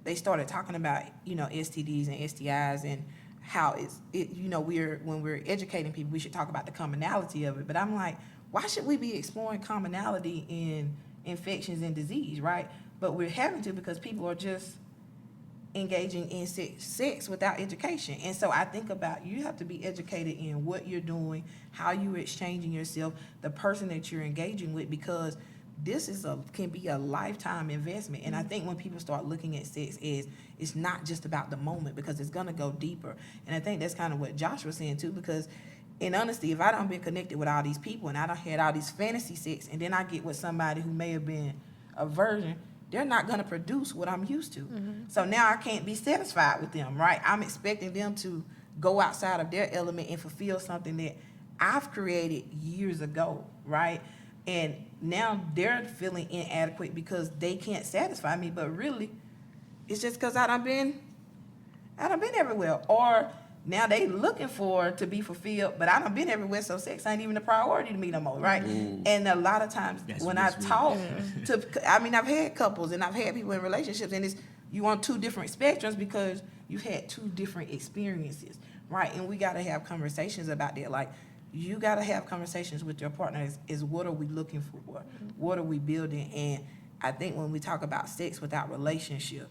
they started talking about, STDs and STIs, and how when we're educating people, we should talk about the commonality of it. But I'm like, why should we be exploring commonality in infections and disease, right? But we're having to, because people are just engaging in sex without education. And so I think about, you have to be educated in what you're doing, how you're exchanging yourself, the person that you're engaging with, because this can be a lifetime investment. And I think when people start looking at sex, it's not just about the moment, because it's gonna go deeper. And I think that's kind of what Josh was saying too, because in honesty, if I don't been connected with all these people and I don't had all these fantasy sex, and then I get with somebody who may have been a virgin, they're not gonna produce what I'm used to. So now I can't be satisfied with them, right? I'm expecting them to go outside of their element and fulfill something that I've created years ago, right? And now they're feeling inadequate because they can't satisfy me, but really, it's just because I done been everywhere. Or now they looking for to be fulfilled, but I done been everywhere, so sex ain't even a priority to me no more, right? Ooh. And a lot of times That's when I misread. talk I've had couples and I've had people in relationships, and you on 2 different spectrums because you've had 2 different experiences, right? And we got to have conversations about that. Like, you got to have conversations with your partner is what are we looking for? What are we building? And I think when we talk about sex without relationship,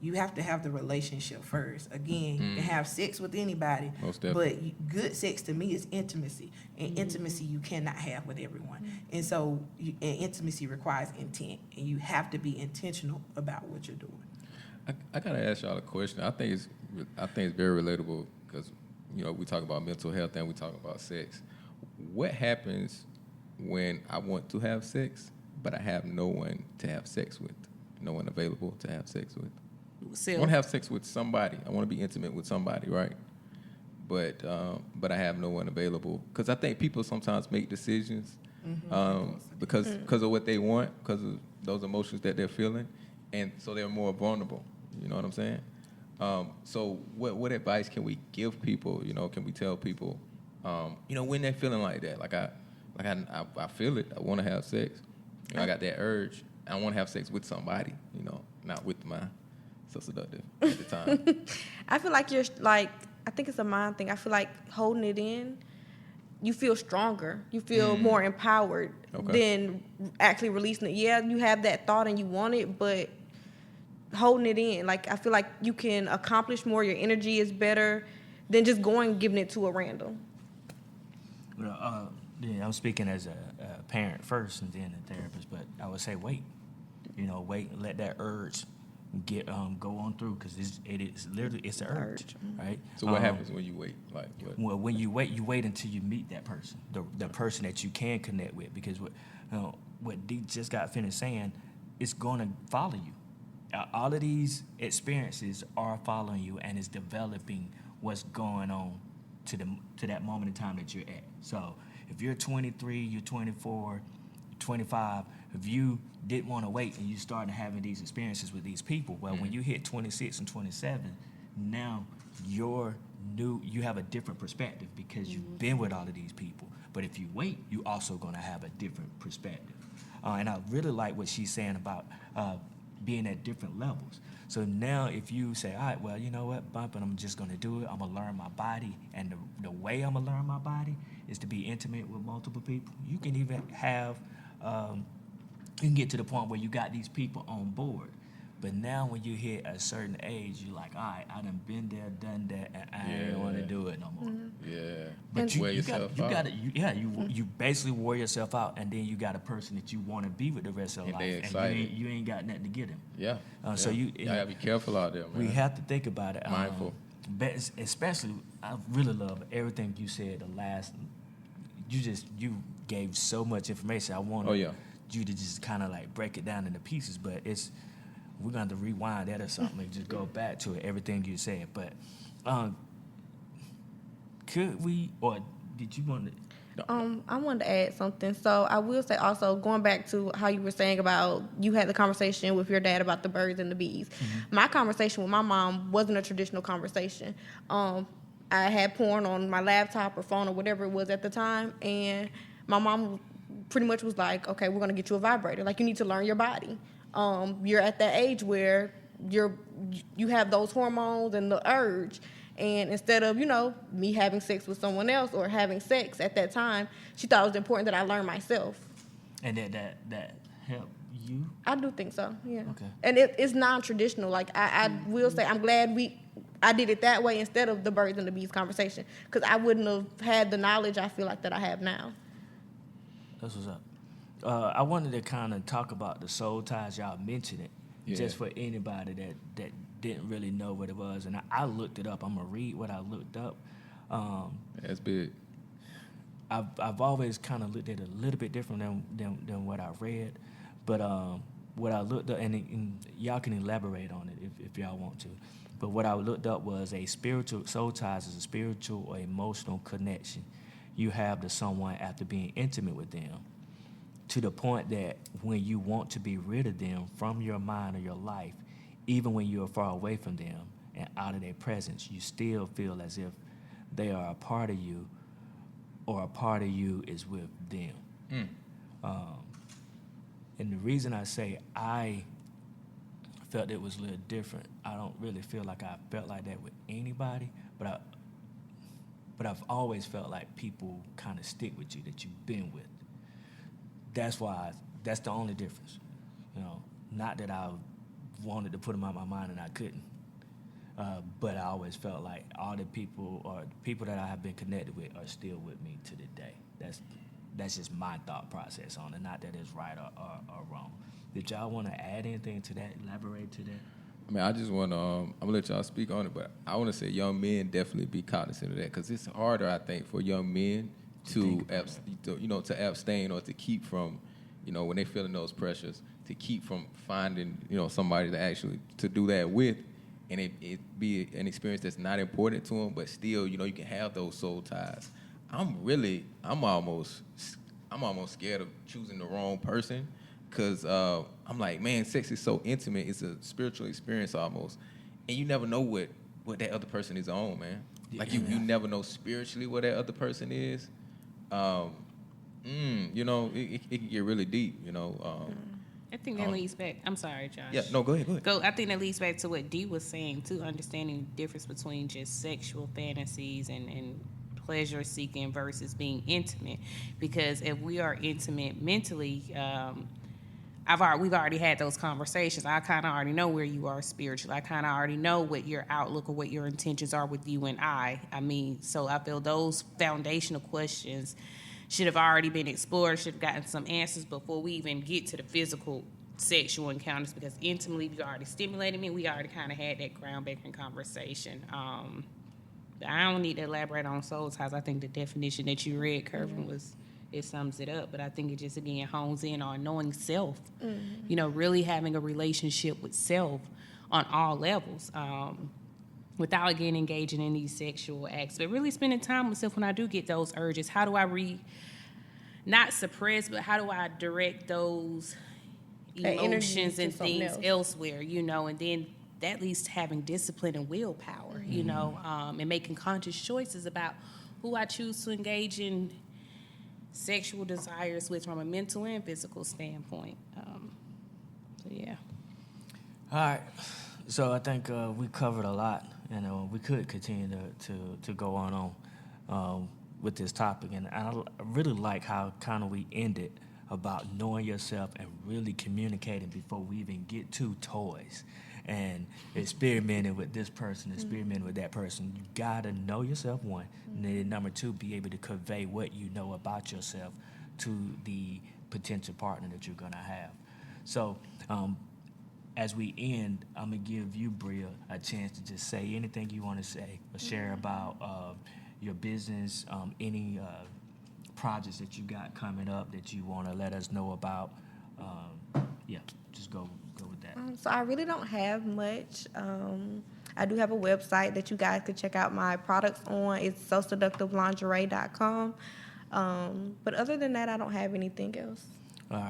you have to have the relationship first. Again, you can have sex with anybody, Most but definitely. good sex to me is intimacy. And intimacy you cannot have with everyone. And so and intimacy requires intent, and you have to be intentional about what you're doing. I gotta ask y'all a question. I think it's very relatable, because we talk about mental health and we talk about sex. What happens when I want to have sex, but I have no one to have sex with, no one available to have sex with? I want to have sex with somebody. I want to be intimate with somebody, right? But I have no one available, because I think people sometimes make decisions because of what they want, because of those emotions that they're feeling, and so they're more vulnerable. You know what I'm saying? So what advice can we give people? Can we tell people, when they're feeling like that? I feel it. I want to have sex. I got that urge. I want to have sex with somebody. Not with my so seductive at the time. I feel like I think it's a mind thing. I feel like holding it in, you feel stronger. You feel more empowered than actually releasing it. Yeah, you have that thought and you want it, but holding it in, like, I feel like you can accomplish more. Your energy is better than just going and giving it to a random. Well, I'm speaking as a parent first and then a therapist, but I would say wait. Wait, let that urge go on through, because it's literally it's an urge, right? So what happens when you wait? Like what? Well, when you wait until you meet that person, the person that you can connect with, because what Dee just got finished saying, it's going to follow you. All of these experiences are following you, and it's developing what's going on to that moment in time that you're at. So if you're 23, you're 24, 25, if you didn't want to wait and you started having these experiences with these people, well, when you hit 26 and 27, now your you have a different perspective because you've been with all of these people. But if you wait, you also gonna have a different perspective. And I really like what she's saying about being at different levels. So now if you say, all right, well, you know what, Bumpin', I'm just gonna do it. I'm gonna learn my body. And the way I'm gonna learn my body is to be intimate with multiple people. You can even have, you can get to the point where you got these people on board. But now when you hit a certain age, you're like, all right, I done been there, done that, and I don't want to do it no more. Yeah. But Wear yourself out. You basically wear yourself out, and then you got a person that you want to be with the rest of your And they life, excited. and you ain't got nothing to get him. Yeah. So you gotta be careful out there, man. we have to think about it. Mindful. But especially, I really love everything you said. The last, you gave so much information. I want you to just kind of like break it down into pieces, but we're going to rewind that or something and just go back to it, everything you said. But could we, or did you want to? I wanted to add something. So I will say also, going back to how you were saying about you had the conversation with your dad about the birds and the bees. My conversation with my mom wasn't a traditional conversation. I had porn on my laptop or phone or whatever it was at the time, and my mom pretty much was like, okay, we're going to get you a vibrator. Like, you need to learn your body. You're at that age where you have those hormones and the urge. And instead of, me having sex with someone else or having sex at that time, she thought it was important that I learn myself. And that helped you? I do think so, yeah. Okay. And it's non-traditional. Like, I will say I'm glad I did it that way instead of the birds and the bees conversation, because I wouldn't have had the knowledge I feel like that I have now. That's what's up. I wanted to kind of talk about the soul ties. Y'all mentioned it, just for anybody that didn't really know what it was. And I looked it up. I'm gonna read what I looked up. That's big. I've always kind of looked at it a little bit different than what I read, but what I looked up, and y'all can elaborate on it if y'all want to. But what I looked up was soul ties is a spiritual or emotional connection you have to someone after being intimate with them, to the point that when you want to be rid of them from your mind or your life, even when you're far away from them and out of their presence, you still feel as if they are a part of you, or a part of you is with them. And the reason I say I felt it was a little different, I don't really feel like I felt like that with anybody, but I've always felt like people kind of stick with you that you've been with. That's the only difference. Not that I wanted to put them out of my mind and I couldn't. But I always felt like all the people that I have been connected with are still with me to the day. That's just my thought process on it, not that it's right or wrong. Did y'all want to add anything to that, elaborate to that? I mean, I just want to, I'm going to let y'all speak on it, but I want to say young men definitely be cognizant of that, because it's harder, I think, for young men to abstain or to keep from, when they feeling those pressures, to keep from finding, somebody to actually to do that with, and it be an experience that's not important to them, but still, you can have those soul ties. I'm almost scared of choosing the wrong person, because I'm like, man, sex is so intimate. It's a spiritual experience almost, and you never know what that other person is on, man. Like you never know spiritually what that other person is. It can get really deep, I think that leads back. I'm sorry, Josh. Yeah, no, go ahead. I think that leads back to what Dee was saying too, understanding the difference between just sexual fantasies and pleasure seeking versus being intimate. Because if we are intimate mentally, we've already had those conversations. I kind of already know where you are spiritually. I kind of already know what your outlook or what your intentions are with you and I. So I feel those foundational questions should have already been explored, should have gotten some answers before we even get to the physical sexual encounters, because intimately you already stimulated me. We already kind of had that groundbreaking conversation. I don't need to elaborate on soul ties. I think the definition that you read, Kervin, it sums it up. But I think it just, again, hones in on knowing self, really having a relationship with self on all levels. Without, again, engaging in these sexual acts, but really spending time with self when I do get those urges. How do I not suppress, but how do I direct those emotions and things elsewhere, and then that leads to having discipline and willpower, you know, and making conscious choices about who I choose to engage in sexual desires with from a mental and physical standpoint. So, yeah. All right. So I think we covered a lot, and we could continue to go on with this topic. And I really like how kind of we ended about knowing yourself and really communicating before we even get to toys and experimenting with this person, experimenting with that person. You gotta know yourself, one, and then number two, be able to convey what you know about yourself to the potential partner that you're gonna have. So as we end, I'm gonna give you, Bria, a chance to just say anything you want to say or share about your business, any projects that you got coming up that you want to let us know about. Yeah, just go with that. So I really don't have much. I do have a website that you guys could check out my products on. It's soseductivelingerie.com. But other than that, I don't have anything else. All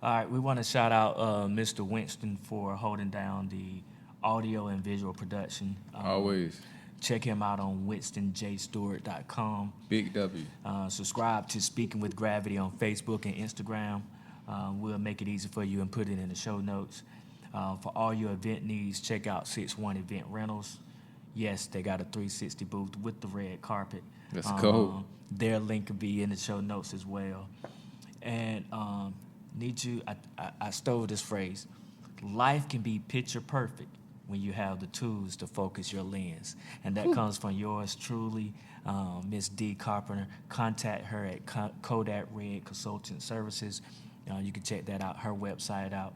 right. We want to shout out Mr. Winston for holding down the audio and visual production. Always. Check him out on WinstonJStewart.com. Big W. Subscribe to Speaking with Gravity on Facebook and Instagram. We'll make it easy for you and put it in the show notes. For all your event needs, check out 6-1 Event Rentals. Yes, they got a 360 booth with the red carpet. Let's go. Their link will be in the show notes as well. And I stole this phrase. Life can be picture perfect when you have the tools to focus your lens. And that comes from yours truly, Miss D. Carpenter. Contact her at Kodak Red Consultant Services. You can check that out, her website out.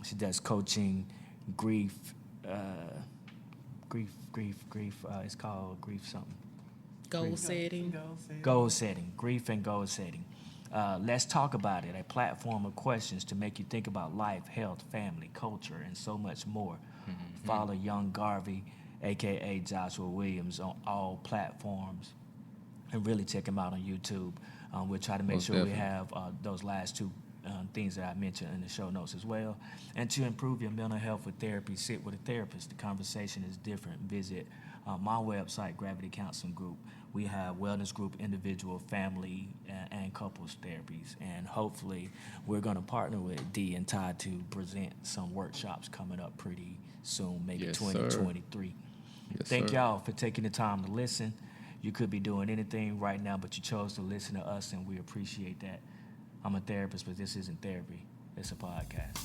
She does coaching, grief. It's called grief something. Goal setting. Goal setting, grief and goal setting. Let's talk about it, a platform of questions to make you think about life, health, family, culture, and so much more. Follow Young Garvey, a.k.a. Joshua Williams, on all platforms, and really check him out on YouTube. We'll try to make Most sure definitely. we have those last two things that I mentioned in the show notes as well. And to improve your mental health with therapy, sit with a therapist. The conversation is different. Visit my website, Gravity Counseling Group. We have wellness group, individual, family, and couples therapies. And hopefully we're going to partner with D and Todd to present some workshops coming up pretty soon, maybe Yes, sir. 2023. Yes, Thank sir. y'all for taking the time to listen. You could be doing anything right now, but you chose to listen to us, and we appreciate that. I'm a therapist, but this isn't therapy. It's a podcast.